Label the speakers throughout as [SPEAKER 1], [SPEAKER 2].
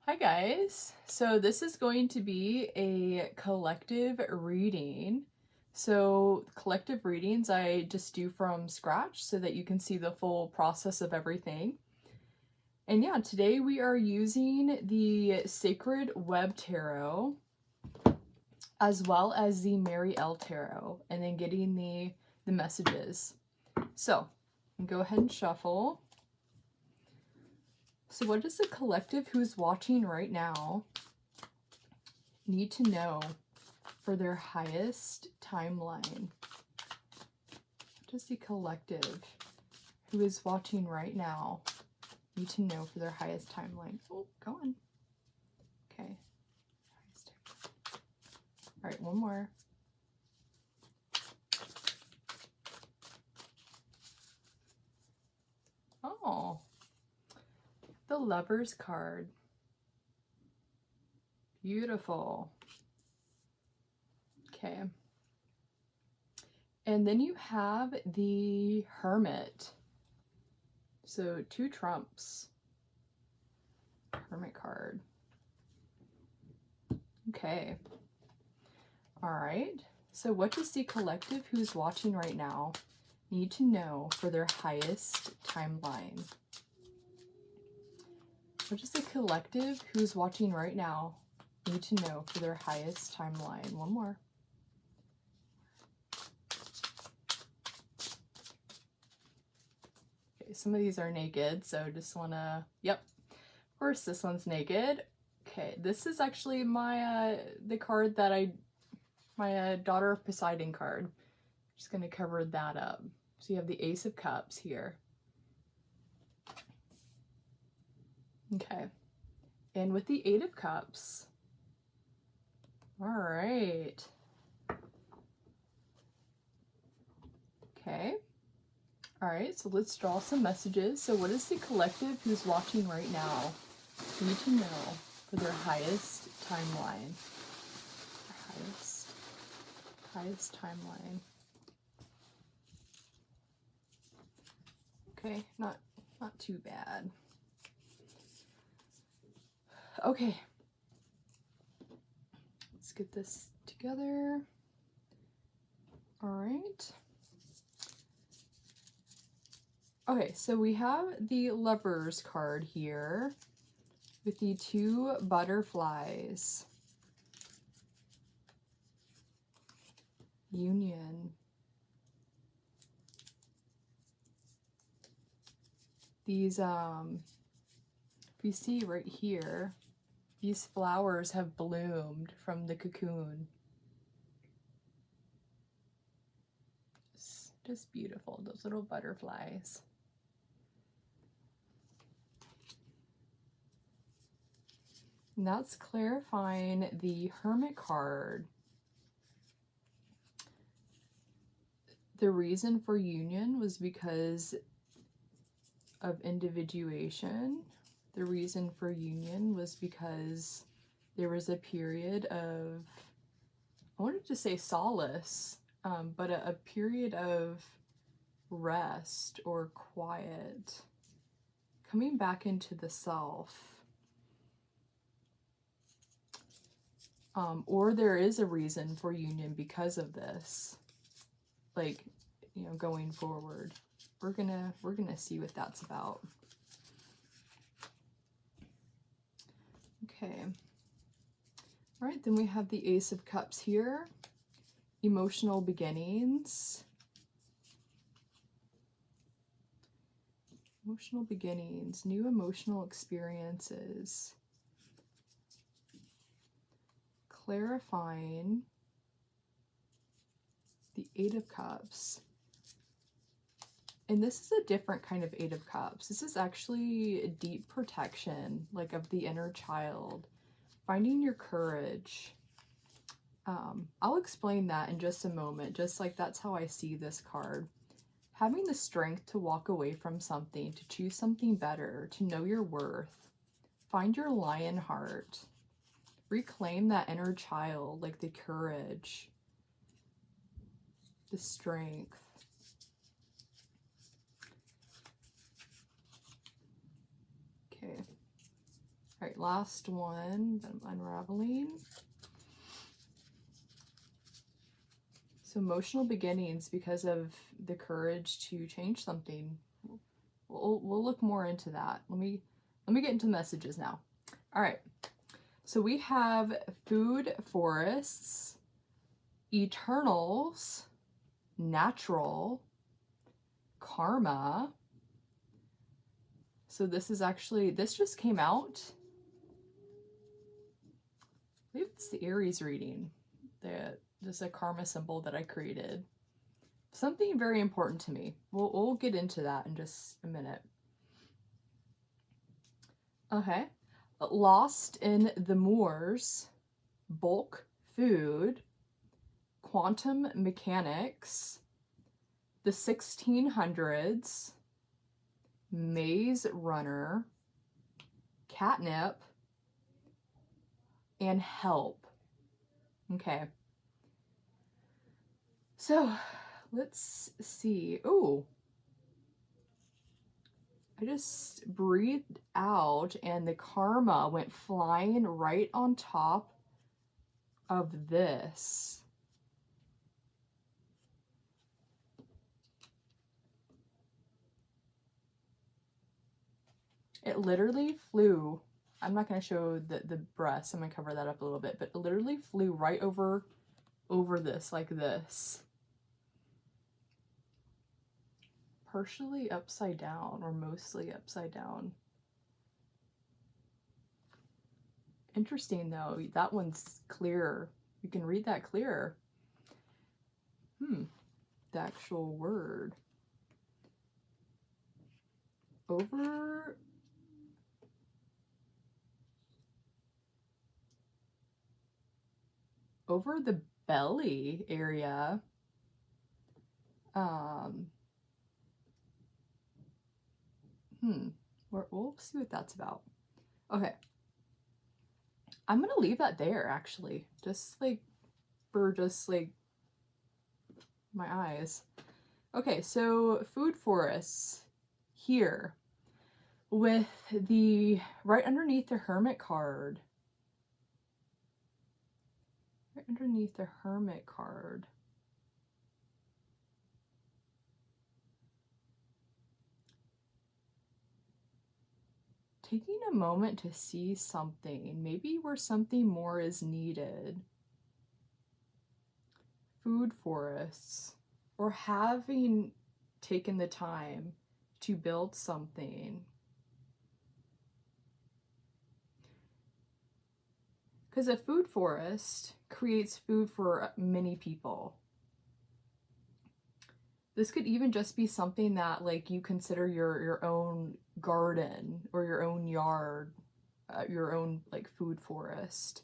[SPEAKER 1] Hi guys, so this is going to be a collective reading. So collective readings I just do from scratch so that you can see the full process of everything. And yeah, today we are using the Sacred Web Tarot as well as the Mary L Tarot and then getting the messages. So go ahead and shuffle. So what does the collective who's watching right now need to know for their highest timeline? What does the collective who is watching right now need to know for their highest timeline? Oh, go on. Okay. All right, one more. Oh, the Lover's card. Beautiful. Okay. And then you have the Hermit. So 2 trumps. Hermit card. Okay. All right. So what does the collective who's watching right now need to know for their highest timeline? What does the collective who's watching right now need to know for their highest timeline? One more. Okay, some of these are naked, so just wanna, yep. Of course, this one's naked. Okay, this is actually my, the card that my Daughter of Poseidon card. Just gonna cover that up. So you have the Ace of Cups here. Okay. And with the 8 of Cups, all right. Okay. All right, so let's draw some messages. So what is the collective who's watching right now need to know for their highest timeline? Their highest timeline. Okay, not too bad. Okay. Let's get this together. All right. Okay, so we have the Lover's card here with the 2 butterflies. Union. These, if you see right here, these flowers have bloomed from the cocoon. Just beautiful, those little butterflies. And that's clarifying the Hermit card. The reason for union was because of individuation. The reason for union was because there was a period of, I wanted to say solace, but a period of rest or quiet, coming back into the self. Or there is a reason for union because of this, like, you know, going forward. We're gonna see what that's about. Okay. All right, then we have the Ace of Cups here. Emotional beginnings. Emotional beginnings, new emotional experiences. Clarifying the 8 of Cups. And this is a different kind of 8 of Cups. This is actually a deep protection, like of the inner child. Finding your courage. I'll explain that in just a moment, just like that's how I see this card. Having the strength to walk away from something, to choose something better, to know your worth. Find your lion heart. Reclaim that inner child, like the courage, the strength. Okay. All right, last one that I'm unraveling. So emotional beginnings because of the courage to change something. We'll look more into that. Let me get into messages now. All right. So we have food forests, eternals, natural, karma. So this is actually, this just came out. I believe it's the Aries reading. Just a karma symbol that I created. Something very important to me. We'll get into that in just a minute. Okay. Lost in the Moors, bulk food, quantum mechanics, the 1600s, maze runner, catnip, and help. Okay. So let's see. Oh, I just breathed out and the karma went flying right on top of this. It literally flew. I'm not going to show the breast. I'm going to cover that up a little bit, but it literally flew right over this, like this. Partially upside down, or mostly upside down. Interesting though, that one's clearer. You can read that clearer. The actual word. Over the belly area. We'll see what that's about. Okay. I'm gonna leave that there actually. Just like for just like my eyes. Okay, so food forests here with the right underneath the hermit card. Right underneath the hermit card. Taking a moment to see something, maybe where something more is needed. Food forests, or having taken the time to build something. Because a food forest creates food for many people. This could even just be something that like you consider your own garden or your own yard, your own like food forest.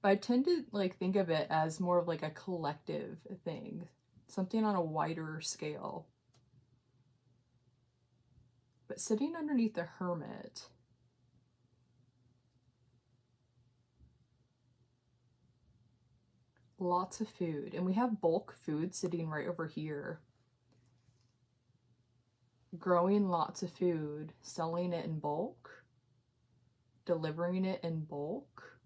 [SPEAKER 1] But I tend to like think of it as more of like a collective thing, something on a wider scale. But sitting underneath the hermit, lots of food, and we have bulk food sitting right over here. Growing lots of food, selling it in bulk, delivering it in bulk.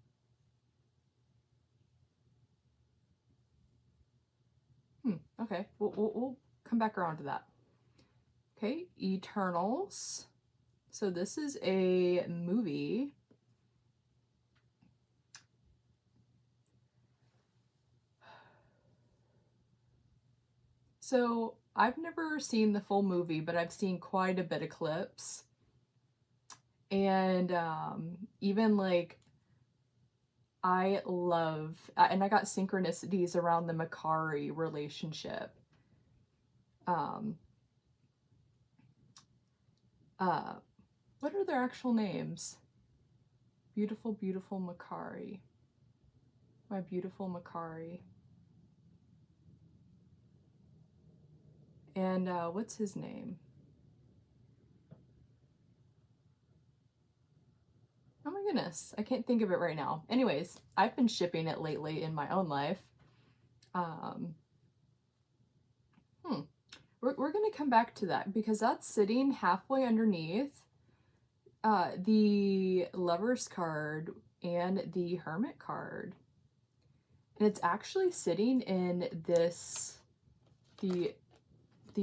[SPEAKER 1] Okay, we'll come back around to that. Okay, Eternals. So this is a movie. So I've never seen the full movie, but I've seen quite a bit of clips. And even like I love, and I got synchronicities around the Makari relationship. What are their actual names? Beautiful, beautiful Makari. My beautiful Makari. And what's his name? Oh my goodness, I can't think of it right now. Anyways, I've been shipping it lately in my own life. We're going to come back to that because that's sitting halfway underneath the Lover's card and the Hermit card. And it's actually sitting in this, the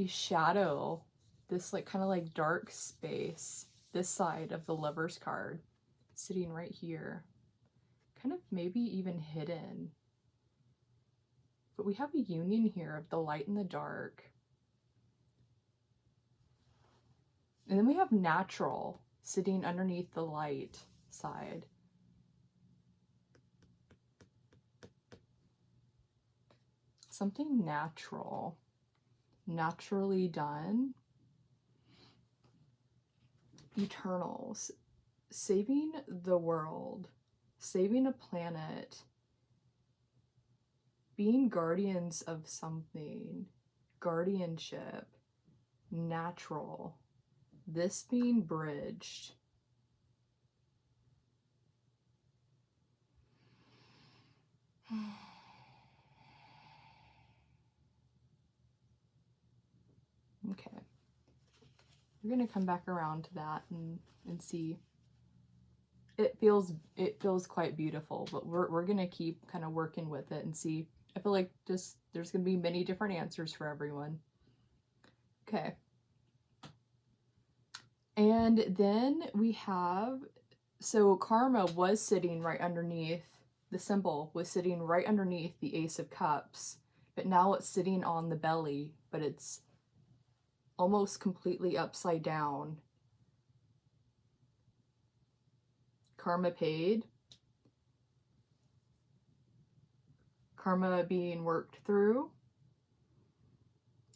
[SPEAKER 1] shadow, this like kind of like dark space, this side of the Lover's card, sitting right here. Kind of maybe even hidden. But we have a union here of the light and the dark. And then we have natural sitting underneath the light side. Something natural, naturally done. Eternals, saving the world, saving a planet, being guardians of something, guardianship, natural, this being bridged. Okay. We're going to come back around to that and see. It feels quite beautiful, but we're going to keep kind of working with it and see. I feel like there's going to be many different answers for everyone. Okay. And then we have, so karma was sitting right underneath, the symbol was sitting right underneath the Ace of Cups, but now it's sitting on the belly, but it's almost completely upside down. Karma paid. Karma being worked through.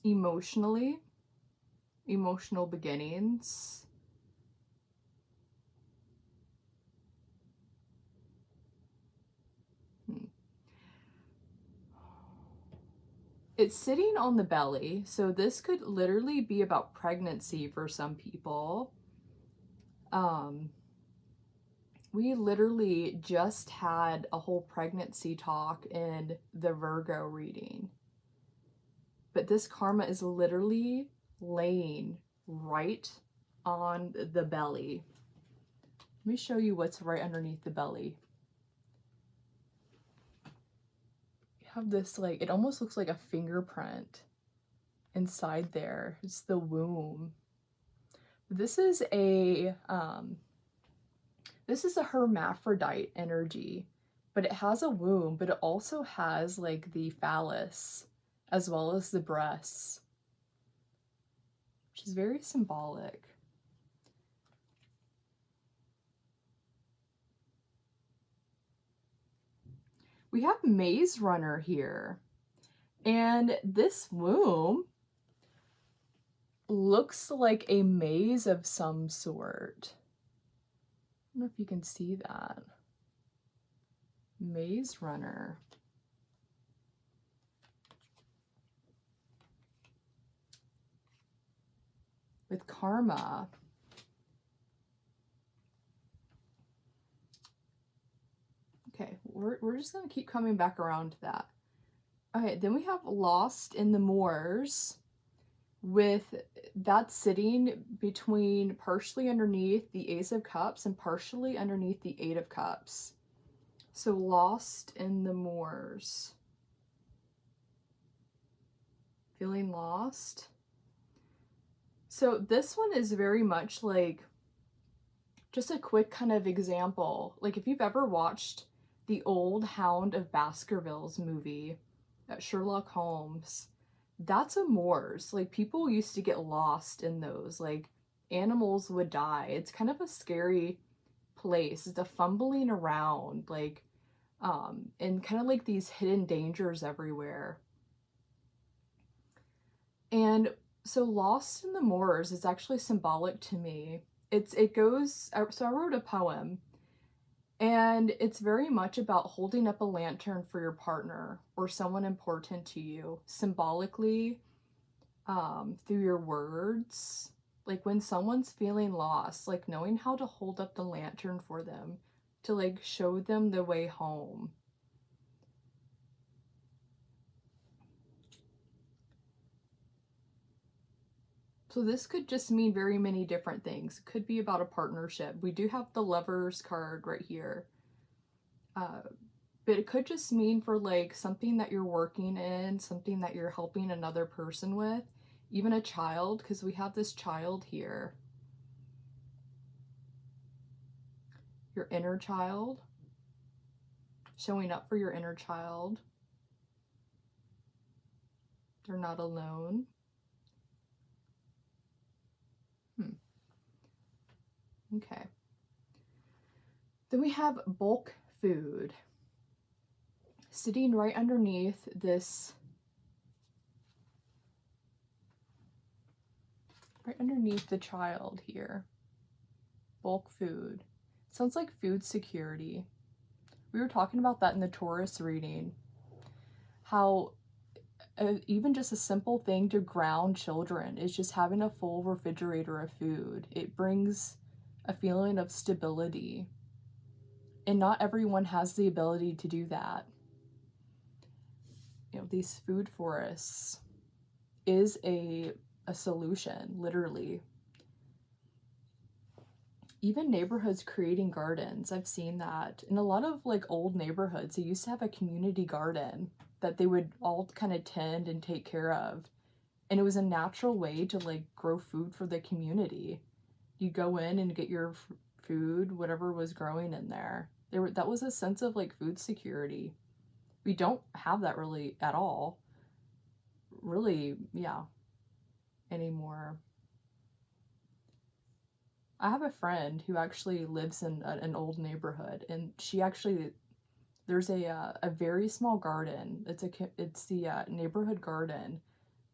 [SPEAKER 1] Emotionally. Emotional beginnings. It's sitting on the belly, so this could literally be about pregnancy for some people. We literally just had a whole pregnancy talk in the Virgo reading. But this karma is literally laying right on the belly. Let me show you what's right underneath the belly. You have this, like, it almost looks like a fingerprint inside there. It's the womb. This is a hermaphrodite energy, but it has a womb, but it also has like the phallus as well as the breasts, which is very symbolic. We have Maze Runner here, and this womb looks like a maze of some sort. I don't know if you can see that. Maze Runner. With karma. Okay, we're just going to keep coming back around to that. Okay, then we have Lost in the Moors, with that sitting between partially underneath the Ace of Cups and partially underneath the Eight of Cups. So Lost in the Moors. Feeling lost? So this one is very much like just a quick kind of example. Like if you've ever watched the old Hound of Baskervilles movie, Sherlock Holmes, that's a moors. Like people used to get lost in those. Like animals would die. It's kind of a scary place. It's a fumbling around, like, and kind of like these hidden dangers everywhere. And so Lost in the Moors is actually symbolic to me. It goes, so I wrote a poem, and it's very much about holding up a lantern for your partner or someone important to you, symbolically, through your words. Like when someone's feeling lost, like knowing how to hold up the lantern for them to like show them the way home. So this could just mean very many different things. It could be about a partnership. We do have the Lovers card right here. But it could just mean for like something that you're working in, something that you're helping another person with, even a child, because we have this child here. Your inner child. Showing up for your inner child. They're not alone. Okay. Then we have bulk food. Sitting right underneath this, right underneath the child here. Bulk food. Sounds like food security. We were talking about that in the Taurus reading. How even just a simple thing to ground children is just having a full refrigerator of food. It brings a feeling of stability. And not everyone has the ability to do that. You know, these food forests is a solution, literally. Even neighborhoods creating gardens, I've seen that. In a lot of like old neighborhoods, they used to have a community garden that they would all kind of tend and take care of. And it was a natural way to like grow food for the community. You go in and get your food, whatever was growing in there. That was a sense of like food security. We don't have that really at all. Really, yeah, anymore. I have a friend who actually lives in an old neighborhood, and there's a very small garden. It's the neighborhood garden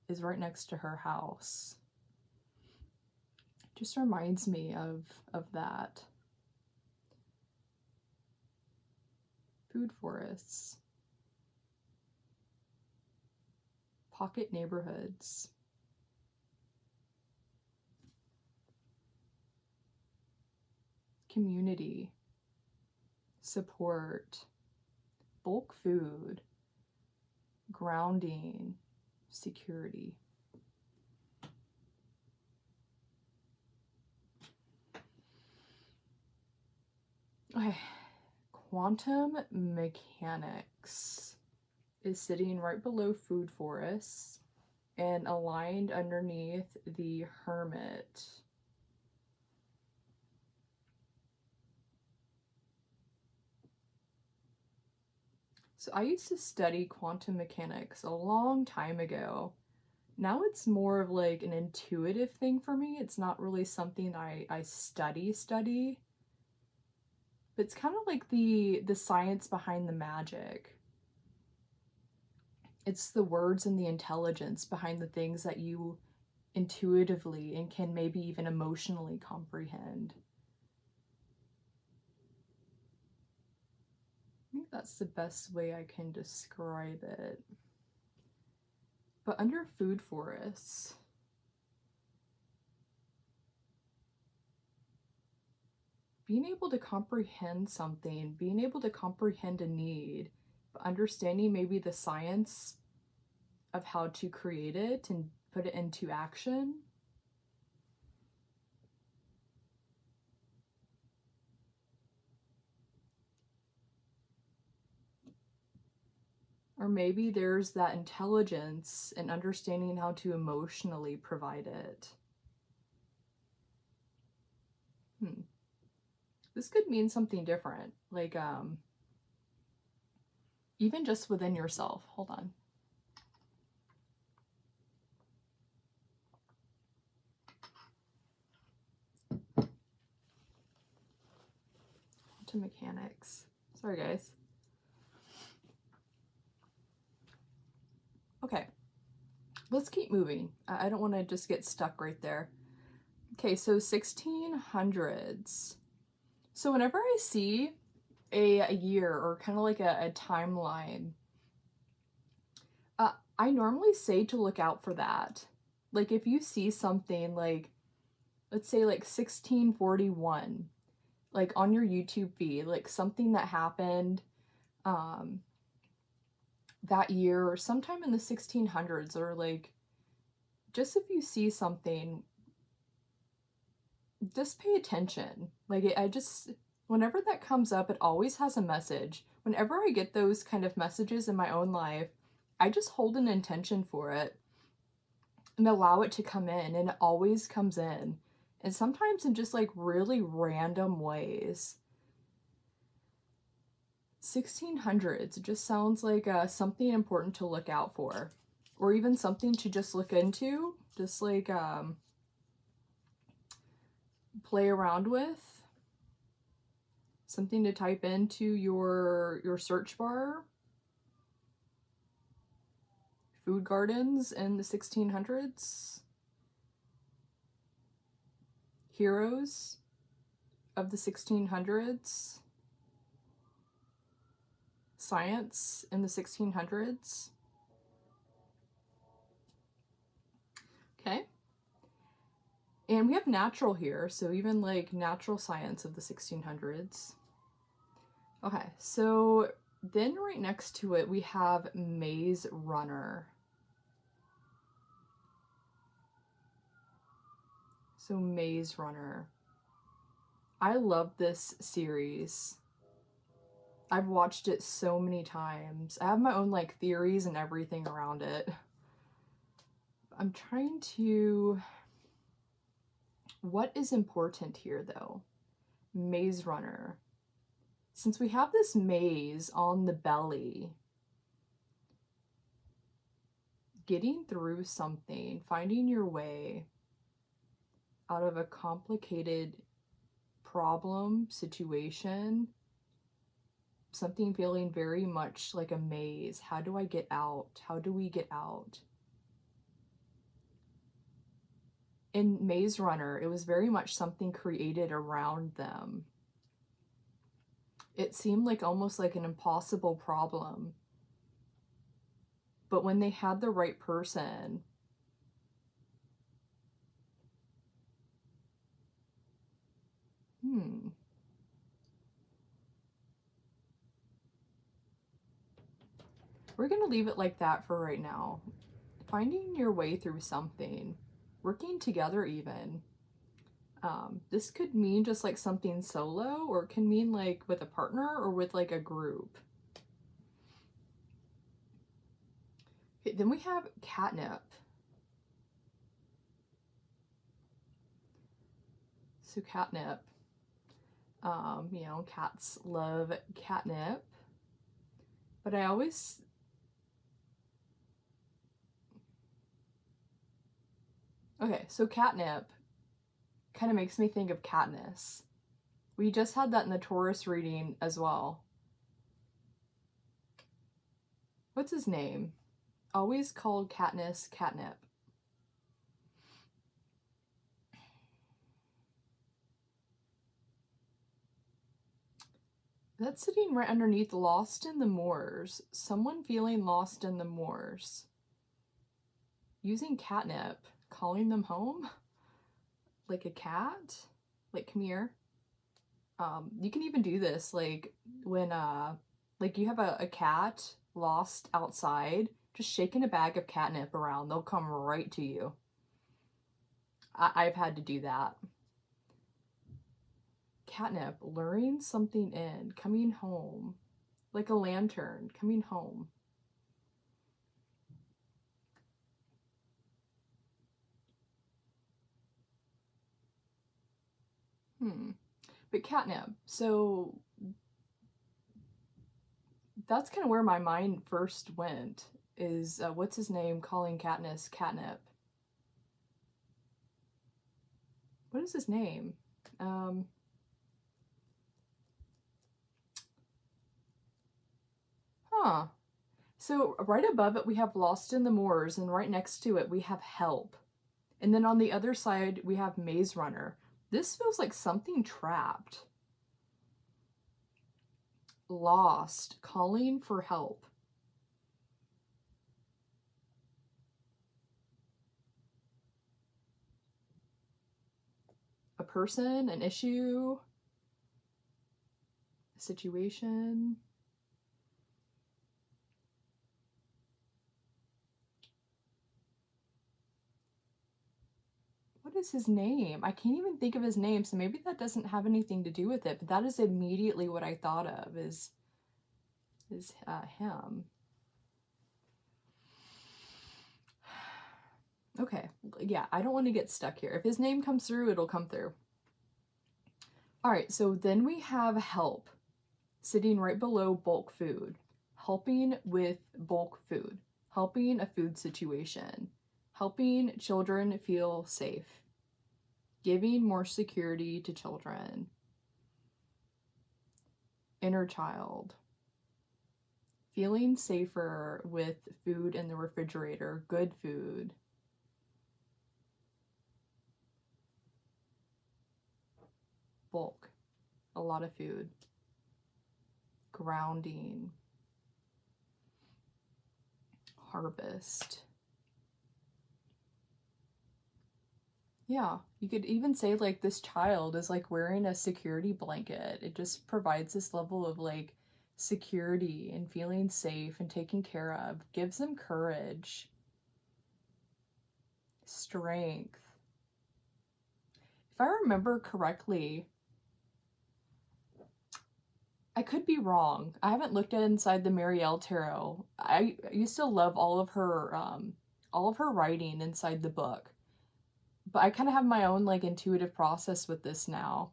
[SPEAKER 1] is right next to her house. Just reminds me of that. Food forests. Pocket neighborhoods. Community. Support. Bulk food. Grounding. Security. Okay. Quantum mechanics is sitting right below food forests and aligned underneath the hermit. So I used to study quantum mechanics a long time ago. Now it's more of like an intuitive thing for me. It's not really something I study. But it's kind of like the science behind the magic. It's the words and the intelligence behind the things that you intuitively and can maybe even emotionally comprehend. I think that's the best way I can describe it. But under food forests, being able to comprehend something, being able to comprehend a need, but understanding maybe the science of how to create it and put it into action. Or maybe there's that intelligence and understanding how to emotionally provide it. This could mean something different, like even just within yourself. Hold on. Quantum mechanics. Sorry, guys. Okay, let's keep moving. I don't want to just get stuck right there. Okay, so 1600s. So whenever I see a year or kind of like a timeline, I normally say to look out for that. Like if you see something like, let's say like 1641, like on your YouTube feed, like something that happened that year or sometime in the 1600s, or like just if you see something just pay attention. Like, whenever that comes up, it always has a message. Whenever I get those kind of messages in my own life, I just hold an intention for it and allow it to come in, and it always comes in. And sometimes in just like really random ways. 1600s, it just sounds like something important to look out for, or even something to just look into, just like play around with, something to type into your search bar. Food gardens in the 1600s, heroes of the 1600s, science in the 1600s. Okay. And we have natural here, so even like natural science of the 1600s. Okay, so then right next to it, we have Maze Runner. So Maze Runner. I love this series. I've watched it so many times. I have my own like theories and everything around it. I'm trying to... What is important here though? Maze Runner. Since we have this maze on the belly, getting through something, finding your way out of a complicated problem, situation, something feeling very much like a maze. How do I get out? How do we get out? In Maze Runner, it was very much something created around them. It seemed like almost like an impossible problem. But when they had the right person, we're going to leave it like that for right now. Finding your way through something, working together even. This could mean just like something solo, or it can mean like with a partner or with like a group. Okay, then we have catnip. So catnip, you know, cats love catnip, but I always... Okay, so catnip kind of makes me think of Katniss. We just had that in the Taurus reading as well. What's his name? Always called Katniss catnip. That's sitting right underneath lost in the moors. Someone feeling lost in the moors. Using catnip, calling them home? Like a cat? Like, come here. You can even do this like when like you have a cat lost outside, just shaking a bag of catnip around, they'll come right to you. I've had to do that. Catnip, luring something in, coming home. Like a lantern, coming home. But catnip, so that's kind of where my mind first went, is what's his name calling Katniss catnip? What is his name? So right above it we have Lost in the Moors, and right next to it we have Help. And then on the other side we have Maze Runner. This feels like something trapped. Lost, calling for help. A person, an issue, a situation. What is his name? I can't even think of his name, so maybe that doesn't have anything to do with it, but that is immediately what I thought of is him. Okay, yeah, I don't want to get stuck here. If his name comes through, it'll come through. All right, so then we have help sitting right below bulk food. Helping with bulk food. Helping a food situation. Helping children feel safe. Giving more security to children. Inner child. Feeling safer with food in the refrigerator. Good food. Bulk. A lot of food. Grounding. Harvest. Yeah, you could even say like this child is like wearing a security blanket. It just provides this level of like security and feeling safe and taken care of. Gives them courage, strength. If I remember correctly, I could be wrong. I haven't looked at inside the Marielle Tarot. I used to love all of her writing inside the book. But I kind of have my own like intuitive process with this now.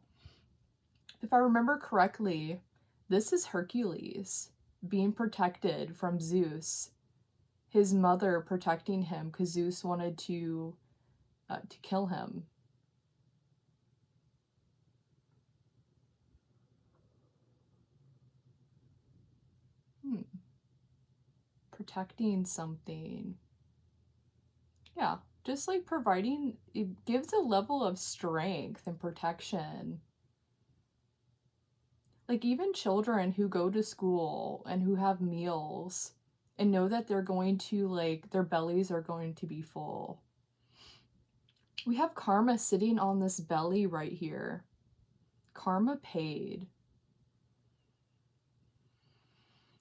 [SPEAKER 1] If I remember correctly, this is Hercules being protected from Zeus. His mother protecting him because Zeus wanted to kill him. Protecting something. Yeah, just like providing, it gives a level of strength and protection. Like even children who go to school and who have meals and know that they're going to like, their bellies are going to be full. We have karma sitting on this belly right here. Karma paid.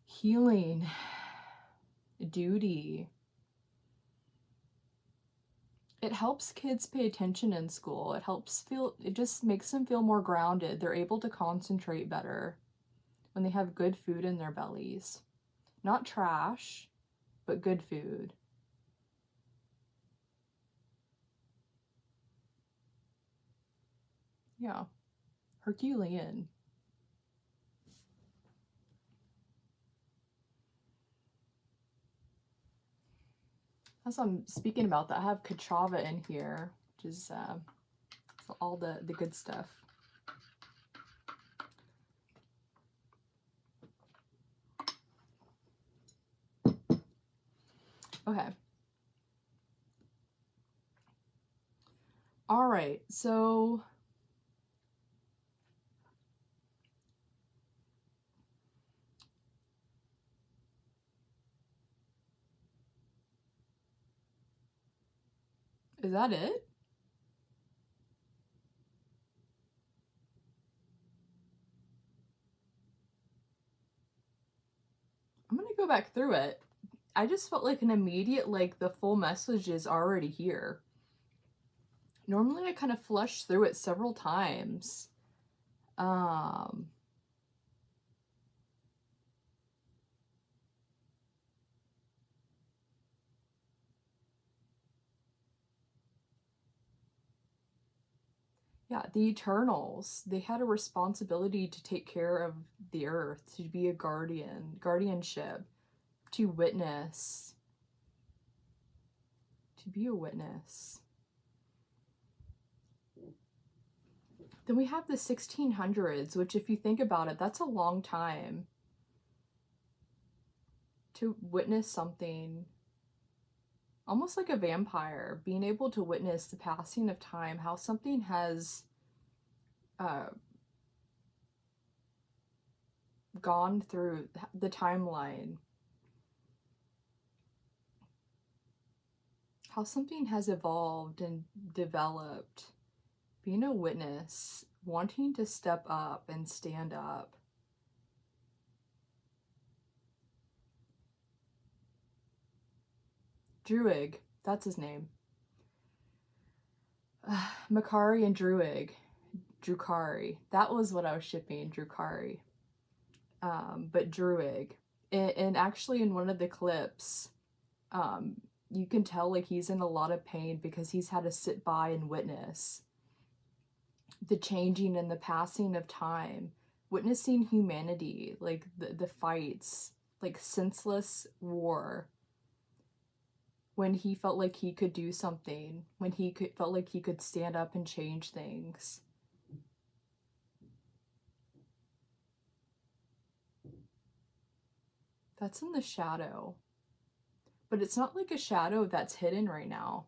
[SPEAKER 1] Healing. Duty. It helps kids pay attention in school. It just makes them feel more grounded. They're able to concentrate better when they have good food in their bellies. Not trash, but good food. Yeah. Herculean. As I'm speaking about that, I have Kachava in here, which is all the good stuff. Okay. All right, so is that it? I'm gonna go back through it. I just felt like an immediate, like the full message is already here. Normally I kind of flush through it several times. Yeah, the Eternals, they had a responsibility to take care of the earth, to be a guardianship, to witness, to be a witness. Then we have the 1600s, which if you think about it, that's a long time to witness something. Almost like a vampire, being able to witness the passing of time, how something has gone through the timeline, how something has evolved and developed. Being a witness, wanting to step up and stand up. Druig, that's his name. Makari and Drukari. That was what I was shipping, Drukari. But Druig. And actually in one of the clips, you can tell like he's in a lot of pain because he's had to sit by and witness the changing and the passing of time, witnessing humanity, like the fights, like senseless war, when he felt like he could do something, when felt like he could stand up and change things. That's in the shadow. But it's not like a shadow that's hidden right now.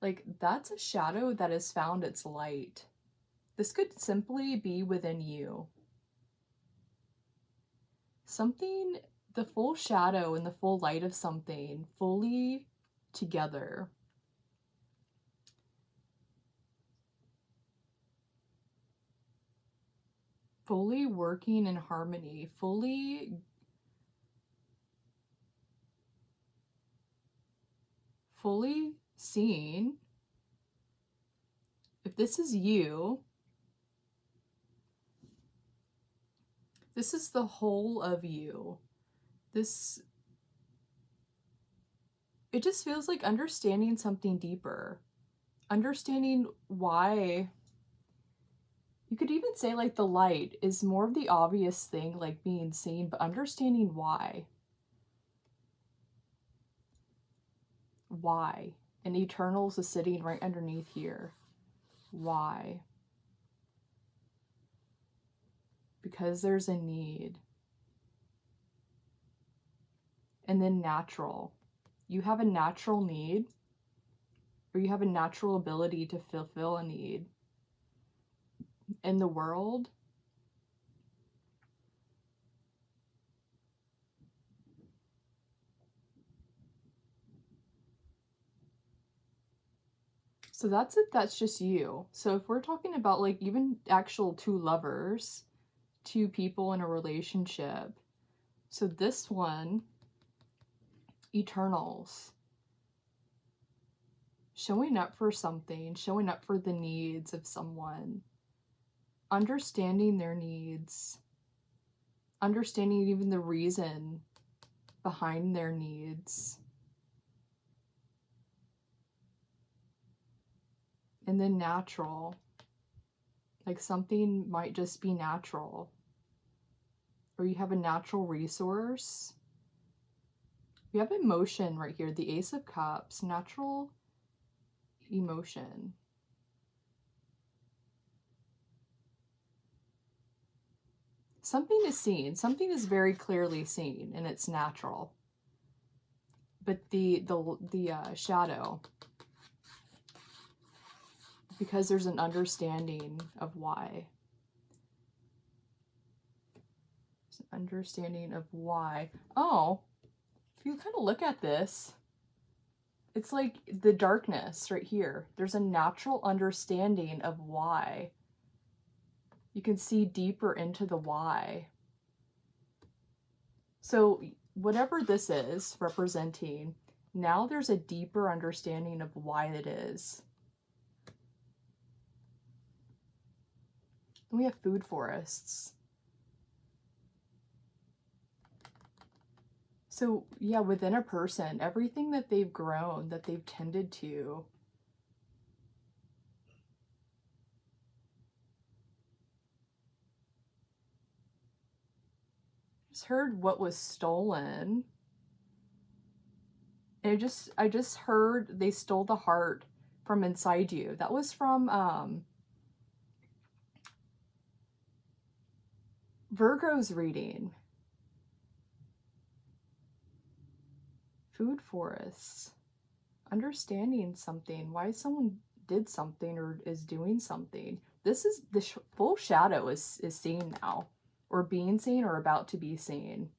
[SPEAKER 1] Like, that's a shadow that has found its light. This could simply be within you. Something, the full shadow and the full light of something fully together. Fully working in harmony, fully seeing. If this is you, this is the whole of you. It just feels like understanding something deeper. Understanding why. You could even say like the light is more of the obvious thing, like being seen, but understanding why. Why? And Eternals is sitting right underneath here. Why? Because there's a need. And then natural. You have a natural need, or you have a natural ability to fulfill a need in the world. So that's it. That's just you. So if we're talking about like even actual two lovers, two people in a relationship. So this one, Eternals. Showing up for something, showing up for the needs of someone, understanding their needs, understanding even the reason behind their needs. And then natural. Like something might just be natural. Or you have a natural resource. We have emotion right here. The Ace of Cups. Natural emotion. Something is seen. Something is very clearly seen, and it's natural. But the shadow, because there's an understanding of why. There's an understanding of why. Oh, if you kind of look at this, it's like the darkness right here. There's a natural understanding of why. You can see deeper into the why. So whatever this is representing, now there's a deeper understanding of why it is. We have food forests. So yeah, within a person, everything that they've grown, that they've tended to, just heard what was stolen. And I just heard they stole the heart from inside you. That was from Virgo's reading. Food forests. Understanding something. Why someone did something or is doing something. This is the full shadow is seen now. Or being seen or about to be seen.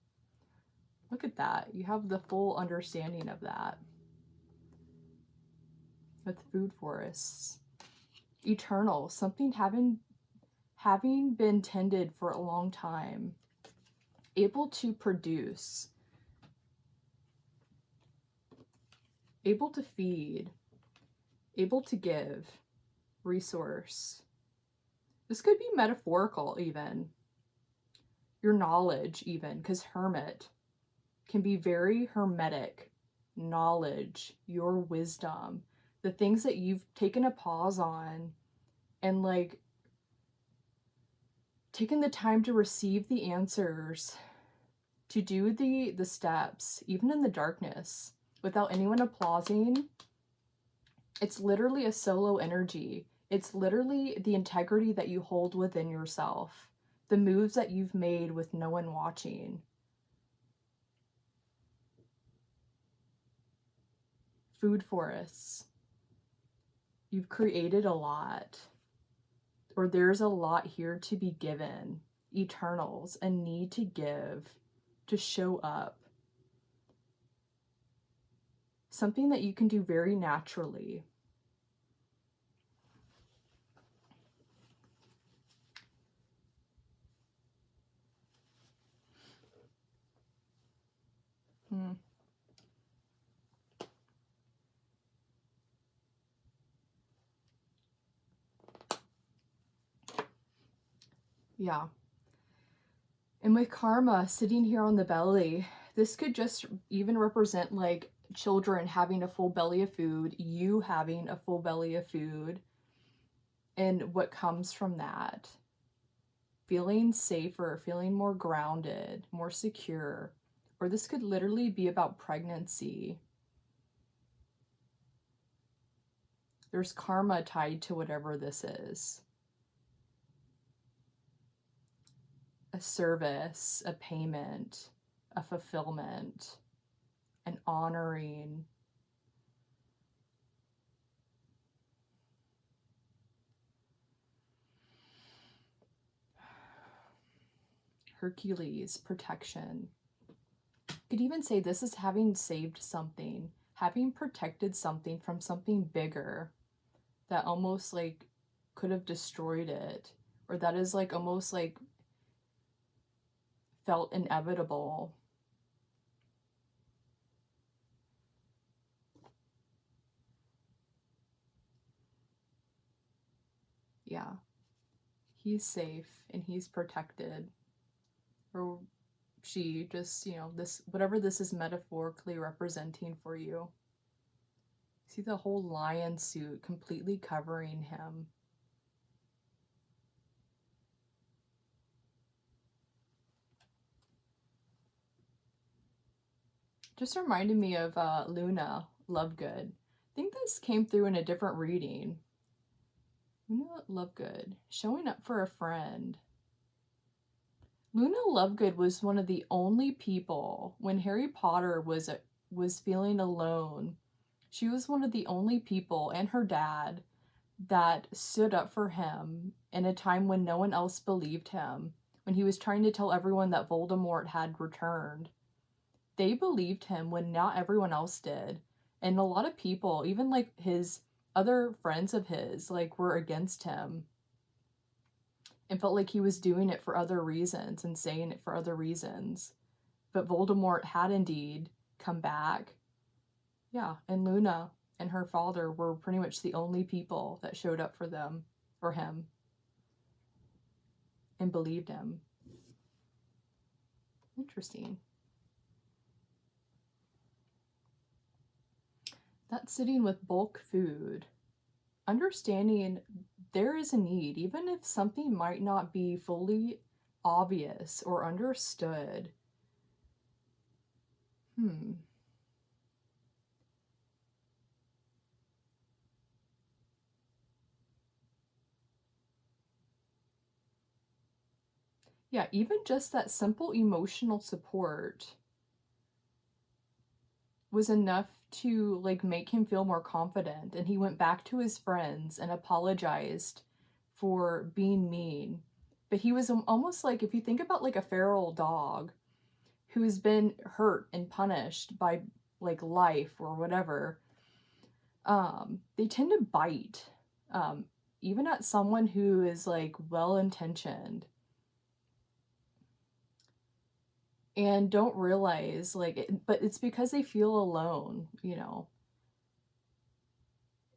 [SPEAKER 1] Look at that. You have the full understanding of that. With food forests. Eternal. Something having been tended for a long time. Able to produce. Able to feed. Able to give. resource. This could be metaphorical even. Your knowledge even, because hermit can be very hermetic. Knowledge, your wisdom, the things that you've taken a pause on and like taken the time to receive the answers, to do the steps, even in the darkness, without anyone applauding. It's literally a solo energy. It's literally the integrity that you hold within yourself, the moves that you've made with no one watching. Food forests. You've created a lot, or there's a lot here to be given. Eternals, a need to give, to show up. Something that you can do very naturally. Yeah. And with karma sitting here on the belly, this could just even represent like children having a full belly of food, you having a full belly of food, and what comes from that. Feeling safer, feeling more grounded, more secure. Or this could literally be about pregnancy. There's karma tied to whatever this is. A service, a payment, a fulfillment, an honoring. Hercules, protection. You could even say this is having saved something, having protected something from something bigger that almost like could have destroyed it, or that is like almost like felt inevitable. Yeah. He's safe and he's protected. Or she just, this, whatever this is metaphorically representing for you. See the whole lion suit completely covering him. Just reminded me of Luna Lovegood. I think this came through in a different reading. Luna Lovegood, showing up for a friend. Luna Lovegood was one of the only people when Harry Potter was feeling alone. She was one of the only people, and her dad, that stood up for him in a time when no one else believed him, when he was trying to tell everyone that Voldemort had returned. They believed him when not everyone else did. And a lot of people, even like his other friends of his, like were against him and felt like he was doing it for other reasons and saying it for other reasons. But Voldemort had indeed come back. Yeah, and Luna and her father were pretty much the only people that showed up for them, or him, and believed him. Interesting. That's sitting with bulk food. Understanding there is a need, even if something might not be fully obvious or understood. Yeah, even just that simple emotional support was enough to like make him feel more confident, and he went back to his friends and apologized for being mean. But he was almost like, if you think about like a feral dog who's been hurt and punished by like life or whatever, they tend to bite, even at someone who is like well-intentioned, and don't realize like it, but it's because they feel alone.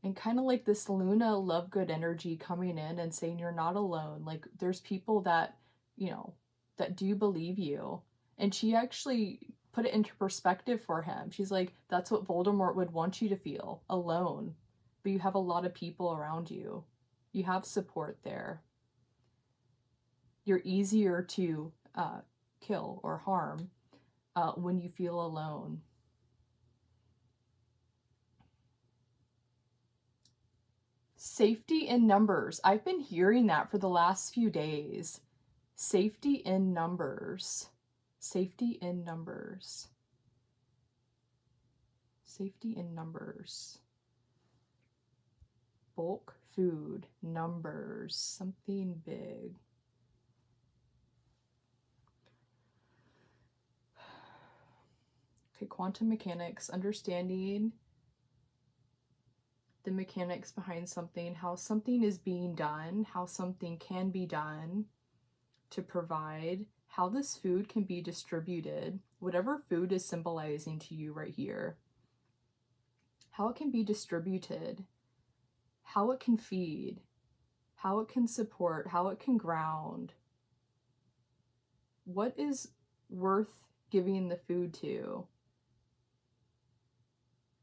[SPEAKER 1] And kind of like this Luna love good energy coming in and saying you're not alone. Like there's people that, you know, that do believe you. And she actually put it into perspective for him. She's like, that's what Voldemort would want you to feel, alone. But you have a lot of people around you. You have support there. You're easier to kill or harm when you feel alone. Safety in numbers. I've been hearing that for the last few days. Safety in numbers. Safety in numbers. Safety in numbers. Bulk food. Numbers. Something big. Okay, quantum mechanics. Understanding the mechanics behind something. How something is being done. How something can be done to provide. How this food can be distributed. Whatever food is symbolizing to you right here. How it can be distributed, how it can feed, how it can support, how it can ground. What is worth giving the food to?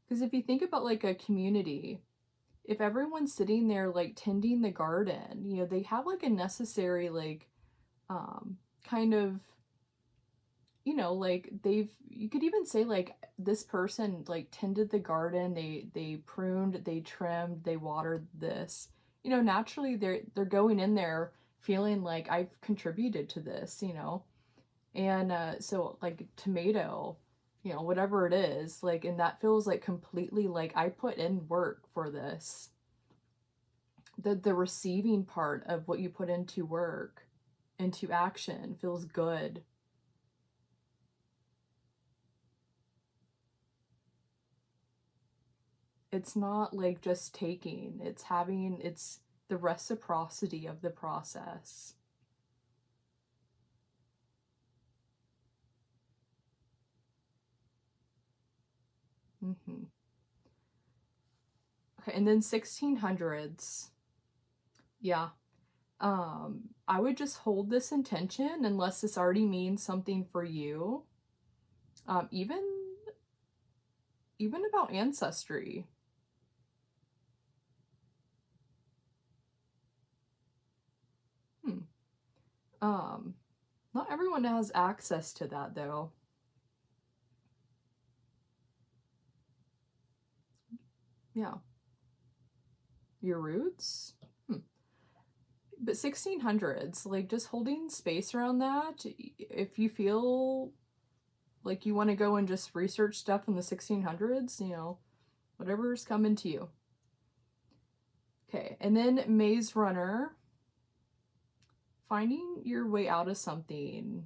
[SPEAKER 1] Because if you think about like a community, if everyone's sitting there like tending the garden, you know, they have like a necessary like kind of, you know, like you could even say like this person like tended the garden, they pruned, they trimmed, they watered this, you know, naturally they're going in there feeling like I've contributed to this, you know. And so like tomato, you know, whatever it is, like, and that feels like completely like I put in work for this. The receiving part of what you put into work, into action, feels good. It's not like just taking, it's having, it's the reciprocity of the process. Mm-hmm. Okay, and then 1600s. Yeah. I would just hold this intention unless this already means something for you. Even about ancestry. Hmm. Um, Not everyone has access to that though. Yeah. Your roots? Hmm. But 1600s, like just holding space around that, if you feel like you want to go and just research stuff in the 1600s, you know, whatever's coming to you. Okay, and then Maze Runner, finding your way out of something.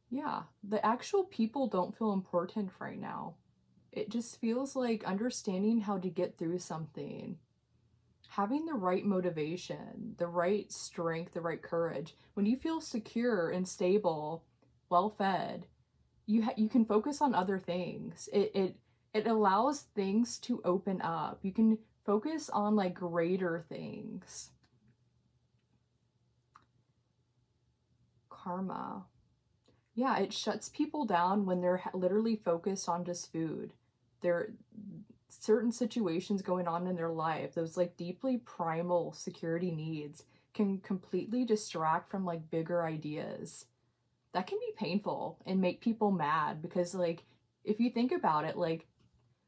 [SPEAKER 1] Yeah, the actual people don't feel important right now. It just feels like understanding how to get through something, having the right motivation, the right strength, the right courage. When you feel secure and stable, well fed, you can focus on other things. It allows things to open up. You can focus on like greater things. Karma. Yeah, it shuts people down when they're literally focused on just food. There are certain situations going on in their life, those like deeply primal security needs can completely distract from like bigger ideas. That can be painful and make people mad because like if you think about it, like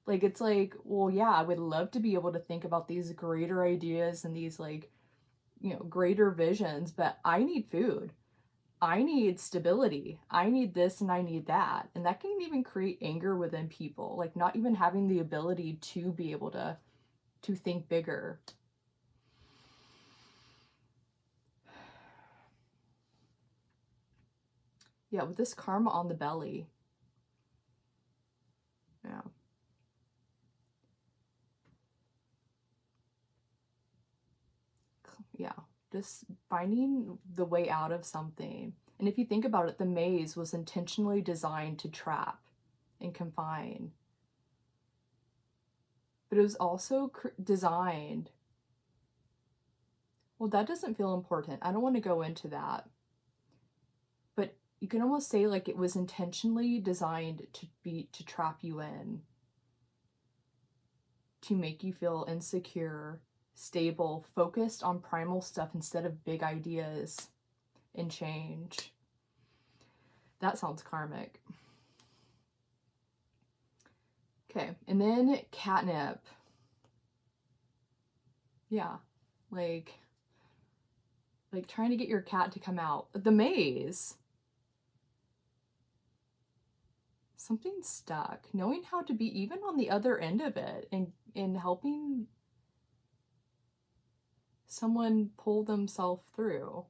[SPEAKER 1] it's like, well, yeah, I would love to be able to think about these greater ideas and these like, you know, greater visions, but I need food. I need stability. I need this and I need that. And that can even create anger within people, like not even having the ability to be able to think bigger. Yeah, with this karma on the belly. Yeah. Yeah. Just finding the way out of something. And if you think about it, the maze was intentionally designed to trap and confine. But it was also designed. Well, that doesn't feel important. I don't want to go into that. But you can almost say like it was intentionally designed to trap you in, to make you feel insecure, stable, focused on primal stuff instead of big ideas and change. That sounds karmic. Okay, and then catnip. Yeah, like trying to get your cat to come out. The maze. Something stuck. Knowing how to be even on the other end of it and helping someone pull themselves through.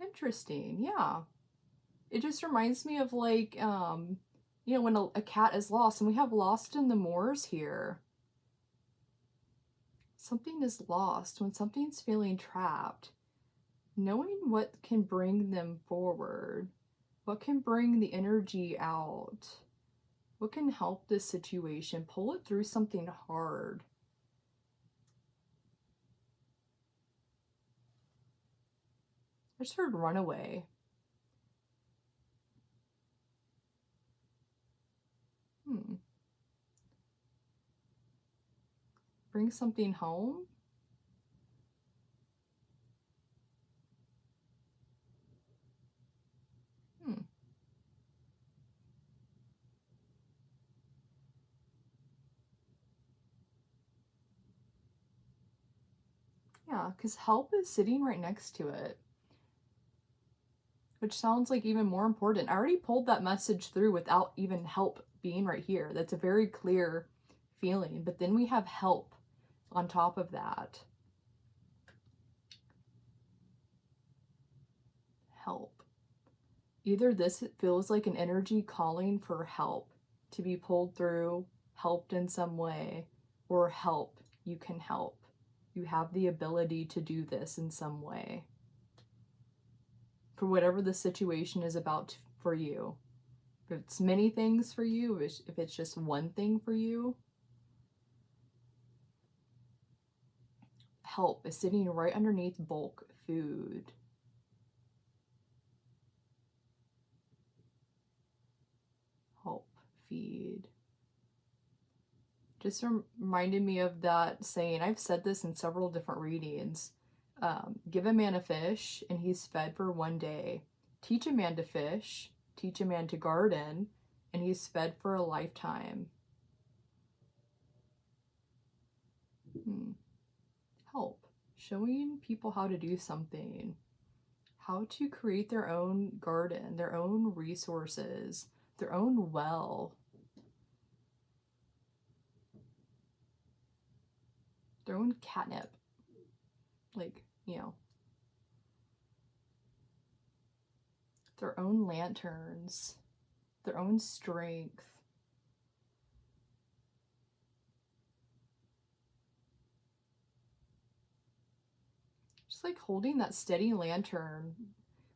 [SPEAKER 1] Interesting, yeah. It just reminds me of like, you know, when a cat is lost, and we have lost in the moors here. Something is lost when something's feeling trapped. Knowing what can bring them forward, what can bring the energy out, what can help this situation, pull it through something hard. I just heard runaway. Bring something home? Hmm. Yeah, because help is sitting right next to it, which sounds like even more important. I already pulled that message through without even help being right here. That's a very clear feeling, but then we have help on top of that. Help. Either this feels like an energy calling for help to be pulled through, helped in some way, or help, you can help. You have the ability to do this in some way. For whatever the situation is about for you. If it's many things for you, if it's just one thing for you, help is sitting right underneath bulk food. Help, feed. Just reminded me of that saying. I've said this in several different readings. Give a man a fish and he's fed for one day. Teach a man to fish, teach a man to garden, and he's fed for a lifetime. Help. Showing people how to do something. How to create their own garden, their own resources, their own well. Their own catnip. Like, you know. Their own lanterns. Their own strength. Just like holding that steady lantern.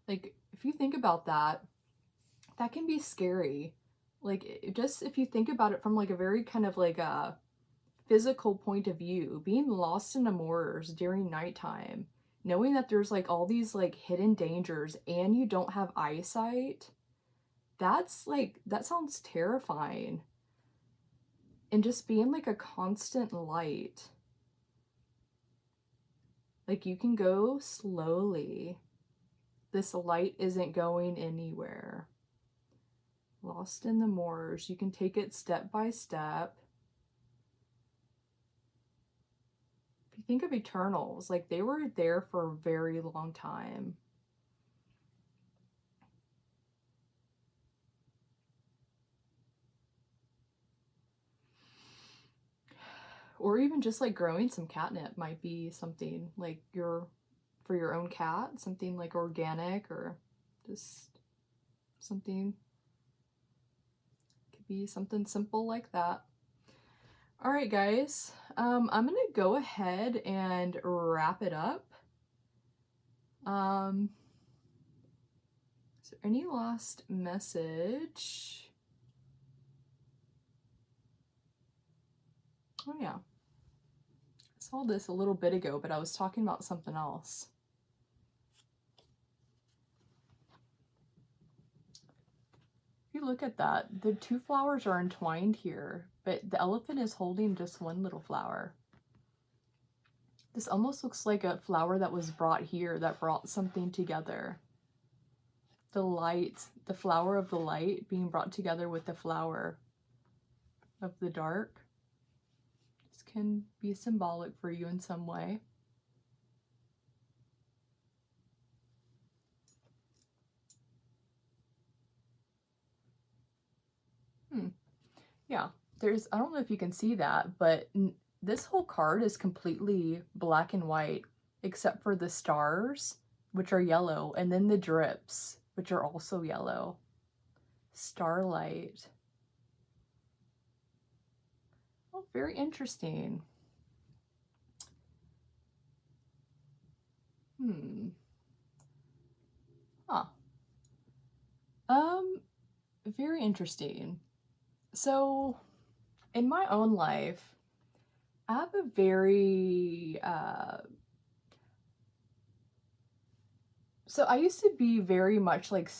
[SPEAKER 1] Like, if you think about that, that can be scary. Like, just if you think about it from like a very kind of like a physical point of view, being lost in the moors during nighttime, knowing that there's like all these like hidden dangers and you don't have eyesight, that's like, that sounds terrifying. And just being like a constant light. Like, you can go slowly. This light isn't going anywhere. Lost in the moors. You can take it step by step. If you think of Eternals, like they were there for a very long time. Or even just like growing some catnip might be something like for your own cat, something like organic or just something, could be something simple like that. All right, guys. I'm gonna go ahead and wrap it up. Is there any last message? Oh yeah. I saw this a little bit ago, but I was talking about something else. If you look at that, the two flowers are entwined here, but the elephant is holding just one little flower. This almost looks like a flower that was brought here, that brought something together. The light, the flower of the light being brought together with the flower of the dark. This can be symbolic for you in some way. Yeah, I don't know if you can see that, but this whole card is completely black and white, except for the stars, which are yellow, and then the drips, which are also yellow. Starlight. Oh, very interesting. Huh. Very interesting. So, in my own life, I have a very, so I used to be very much like I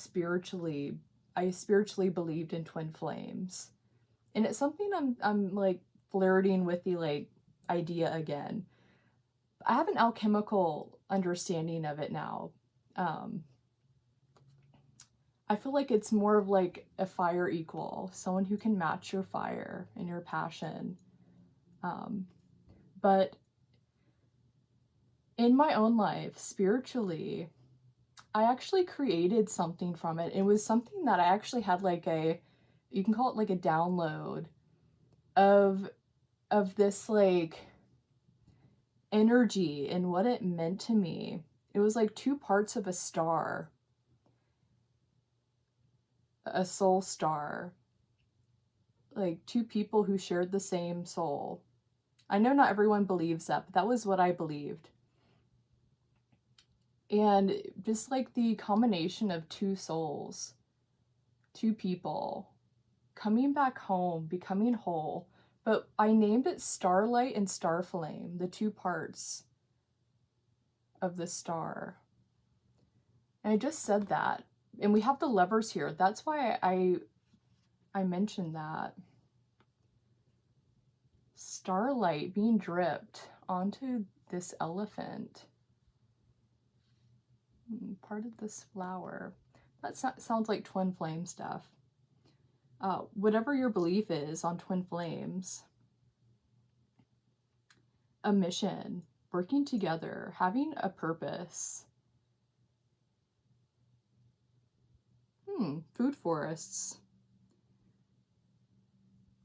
[SPEAKER 1] spiritually believed in twin flames. And it's something I'm like flirting with the like idea again. I have an alchemical understanding of it now. I feel like it's more of like a fire equal, someone who can match your fire and your passion. But in my own life, spiritually, I actually created something from it. It was something that I actually had like you can call it like a download of this like energy and what it meant to me. It was like two parts of a star, a soul star, like two people who shared the same soul. I know not everyone believes that, but that was what I believed. And just like the combination of two souls, two people coming back home, becoming whole. But I named it Starlight and Starflame, the two parts of the star. And I just said that. And we have the levers here. That's why I mentioned that. Starlight being dripped onto this elephant. Part of this flower. That sounds like twin flame stuff. Whatever your belief is on twin flames, a mission, working together, having a purpose. Food forests.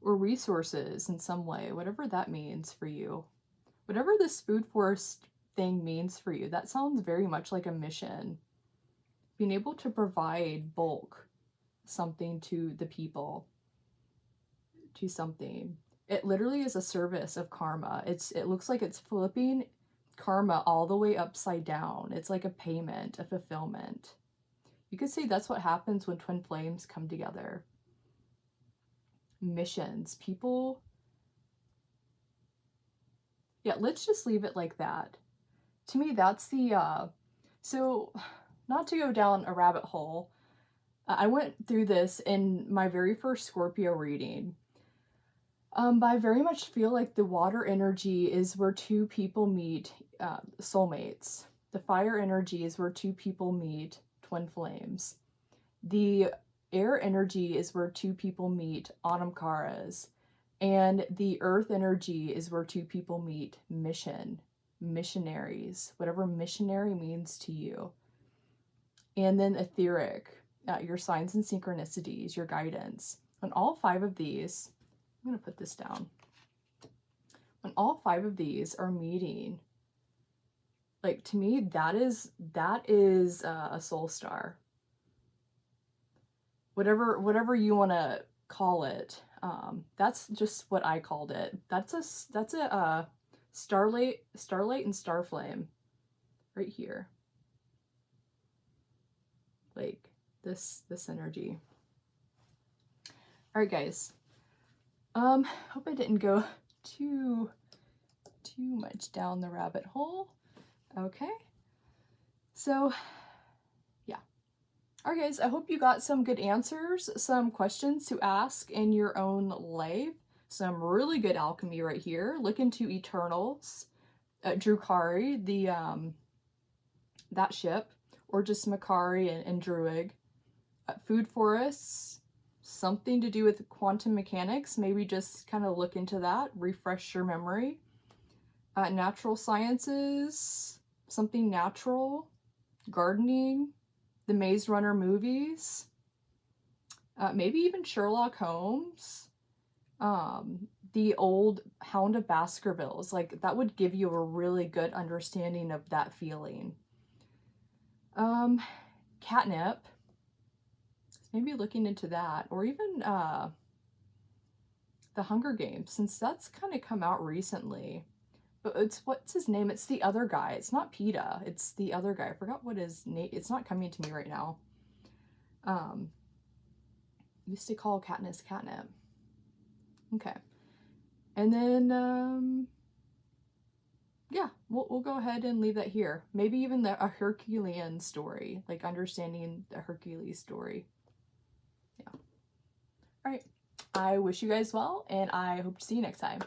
[SPEAKER 1] Or resources in some way, whatever that means for you. Whatever this food forest thing means for you, that sounds very much like a mission. Being able to provide bulk something to the people, to something. It literally is a service of karma. It looks like it's flipping karma all the way upside down. It's like a payment, a fulfillment. You could say that's what happens when twin flames come together. Missions, people. Yeah, let's just leave it like that. To me, that's the, so not to go down a rabbit hole, I went through this in my very first Scorpio reading. But I very much feel like the water energy is where two people meet, soulmates. The fire energy is where two people meet, twin flames. The air energy is where two people meet, Anamkaras. And the earth energy is where two people meet, missionaries, whatever missionary means to you. And then etheric, your signs and synchronicities, your guidance. When all five of these, I'm going to put this down. When all five of these are meeting, like to me, that is a soul star. Whatever you want to call it. That's just what I called it. That's a starlight and starflame right here. Like this energy. All right, guys. Hope I didn't go too much down the rabbit hole. Okay. So, yeah. All right, guys, I hope you got some good answers, some questions to ask in your own life. Some really good alchemy right here. Look into Eternals, Drukari, the that ship, or just Makari and Druid. Food forests, something to do with quantum mechanics. Maybe just kind of look into that, refresh your memory. Natural sciences, something natural, gardening, the Maze Runner movies, maybe even Sherlock Holmes, the old Hound of Baskervilles. Like, that would give you a really good understanding of that feeling. Catnip, maybe looking into that, or even the Hunger Games, since that's kind of come out recently. But what's his name? It's the other guy. It's not PETA. It's the other guy. I forgot what his name. It's not coming to me right now. Used to call Katniss Catnip. Okay. And then yeah, we'll go ahead and leave that here. Maybe even a Herculean story, like understanding the Hercules story. Yeah. All right. I wish you guys well, and I hope to see you next time.